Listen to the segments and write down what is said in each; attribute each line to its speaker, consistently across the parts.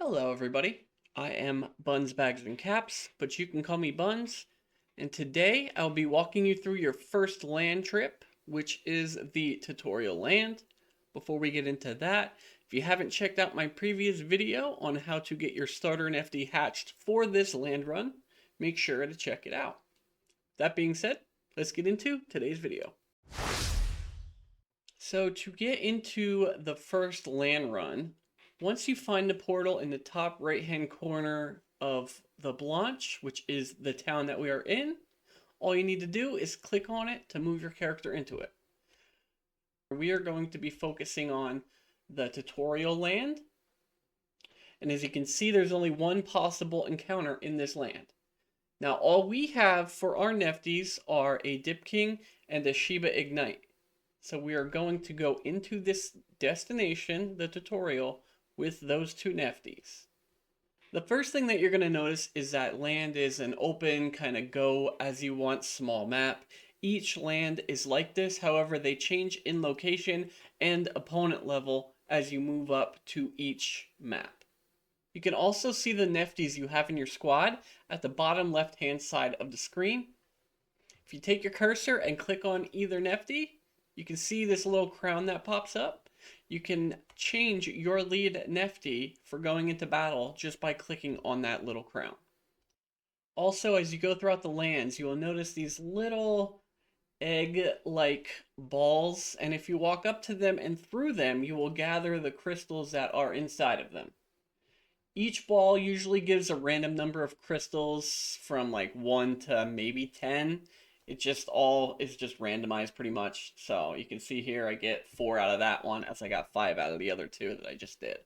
Speaker 1: Hello everybody, I am Buns, Bags, and Caps, but you can call me Buns, and today I'll be walking you through your first land trip, which is the tutorial land. Before we get into that, if you haven't checked out my previous video on how to get your starter NFT hatched for this land run, make sure to check it out. That being said, let's get into today's video. So to get into the first land run, once you find the portal in the top right hand corner of the Blanche, which is the town that we are in, all you need to do is click on it to move your character into it. We are going to be focusing on the tutorial land, and as you can see, there's only one possible encounter in this land. Now all we have for our Nefties are a Dip King and a Shiba Ignite. So we are going to go into this destination, the tutorial, with those two Nefties. The first thing that you're going to notice is that land is an open, kind of go as you want small map. Each land is like this, however they change in location and opponent level as you move up to each map. You can also see the Nefties you have in your squad at the bottom left hand side of the screen. If you take your cursor and click on either Neftie, you can see this little crown that pops up. You can change your lead Neftie for going into battle just by clicking on that little crown. Also, as you go throughout the lands, you will notice these little egg-like balls, and if you walk up to them and through them, you will gather the crystals that are inside of them. Each ball usually gives a random number of crystals from like 1 to maybe 10. It just all is just randomized pretty much. So you can see here I get 4 out of that one as I got 5 out of the other 2 that I just did.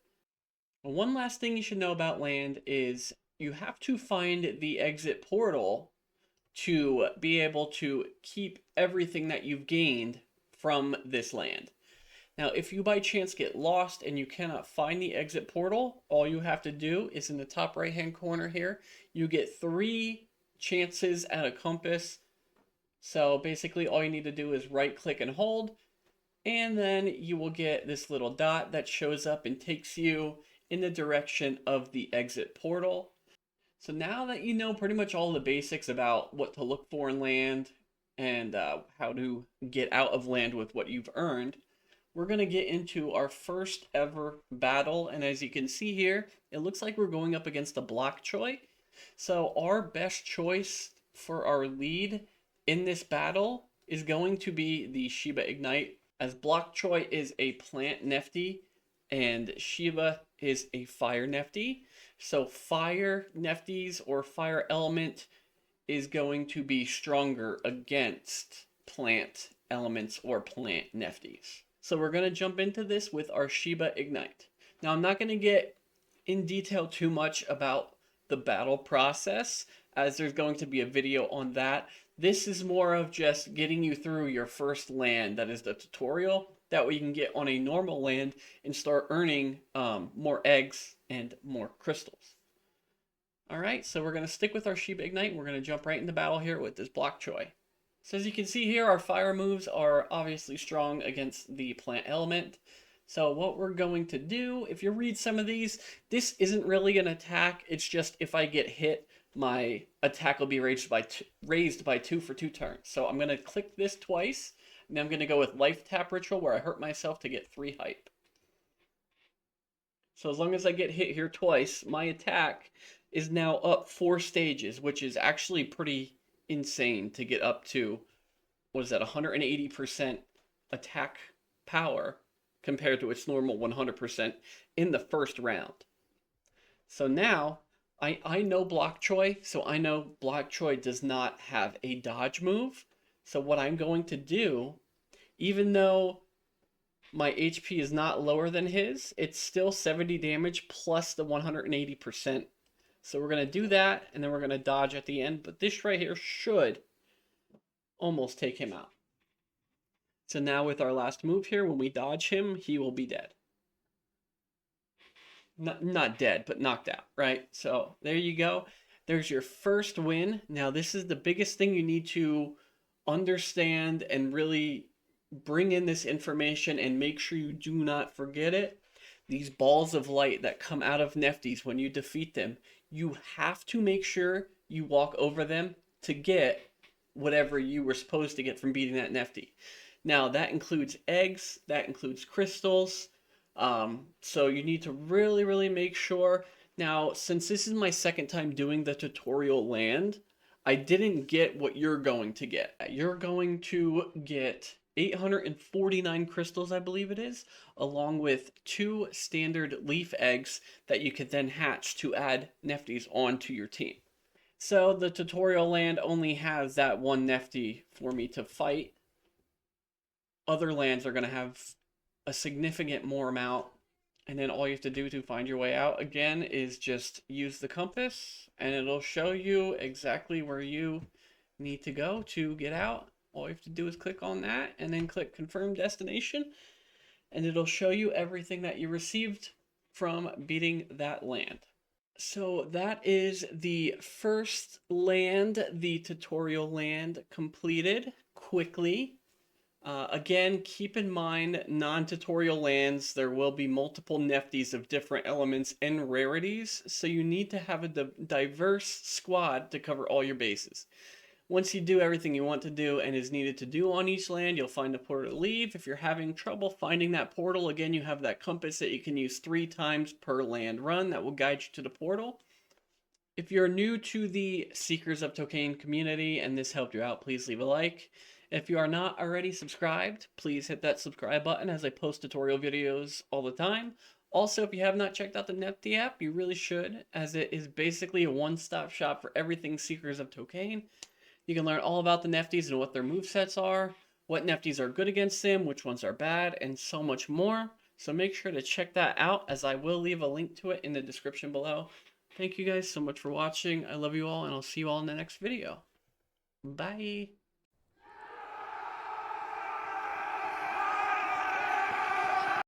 Speaker 1: One last thing you should know about land is you have to find the exit portal to be able to keep everything that you've gained from this land. Now, if you by chance get lost and you cannot find the exit portal, all you have to do is in the top right hand corner here, you get 3 chances at a compass. So basically all you need to do is right click and hold, and then you will get this little dot that shows up and takes you in the direction of the exit portal. So now that you know pretty much all the basics about what to look for in land and how to get out of land with what you've earned, we're going to get into our first ever battle. And as you can see here, it looks like we're going up against a block choi. So our best choice for our lead in this battle is going to be the Shiba Ignite, as Block Choi is a plant Neftie and Shiba is a fire Neftie. So fire Nefties or fire element is going to be stronger against plant elements or plant Nefties. So we're going to jump into this with our Shiba Ignite. Now I'm not going to get in detail too much about the battle process, as there's going to be a video on that. This is more of just getting you through your first land, that is the tutorial. That way you can get on a normal land and start earning more eggs and more crystals. Alright, so we're going to stick with our Shiba Ignite. We're going to jump right into battle here with this Block Choi. So as you can see here, our fire moves are obviously strong against the plant element. So what we're going to do, if you read some of these, this isn't really an attack. It's just if I get hit, my attack will be raised by 2 for 2 turns. So I'm going to click this twice, and then I'm going to go with Life Tap Ritual, where I hurt myself to get 3 hype. So as long as I get hit here twice, my attack is now up 4 stages, which is actually pretty insane to get up to, what is that, 180% attack power compared to its normal 100% in the first round. So now I know Block Choi, so I know Block Choi does not have a dodge move. So what I'm going to do, even though my HP is not lower than his, it's still 70 damage plus the 180%. So we're going to do that, and then we're going to dodge at the end. But this right here should almost take him out. So now with our last move here, when we dodge him, he will be dead. Not dead, but knocked out, right? So there you go. There's your first win. Now this is the biggest thing you need to understand and really bring in this information and make sure you do not forget it. these balls of light that come out of Nefties when you defeat them, you have to make sure you walk over them to get whatever you were supposed to get from beating that Nefty. Now, that includes eggs, that includes crystals. So you need to really, really make sure. Now, since this is my second time doing the tutorial land, I didn't get what you're going to get. You're going to get 849 crystals, I believe it is, along with 2 standard leaf eggs that you could then hatch to add Nefties onto your team. So the tutorial land only has that one Nefty for me to fight. Other lands are going to have a significant more amount, and then all you have to do to find your way out again is just use the compass, and it'll show you exactly where you need to go to get out. All you have to do is click on that and then click confirm destination, and it'll show you everything that you received from beating that land. So that is the first land, the tutorial land, completed quickly. Again, keep in mind, non-tutorial lands, there will be multiple Nefties of different elements and rarities, so you need to have a diverse squad to cover all your bases. Once you do everything you want to do and is needed to do on each land, you'll find a portal to leave. If you're having trouble finding that portal, again, you have that compass that you can use 3 times per land run that will guide you to the portal. If you're new to the Seekers of Tokane community and this helped you out, please leave a like. If you are not already subscribed, please hit that subscribe button as I post tutorial videos all the time. Also, if you have not checked out the NEFTIE.APP, you really should, as it is basically a one-stop shop for everything Seekers of Tokane. You can learn all about the Nefties and what their movesets are, what Nefties are good against them, which ones are bad, and so much more. So make sure to check that out, as I will leave a link to it in the description below. Thank you guys so much for watching. I love you all, and I'll see you all in the next video. Bye.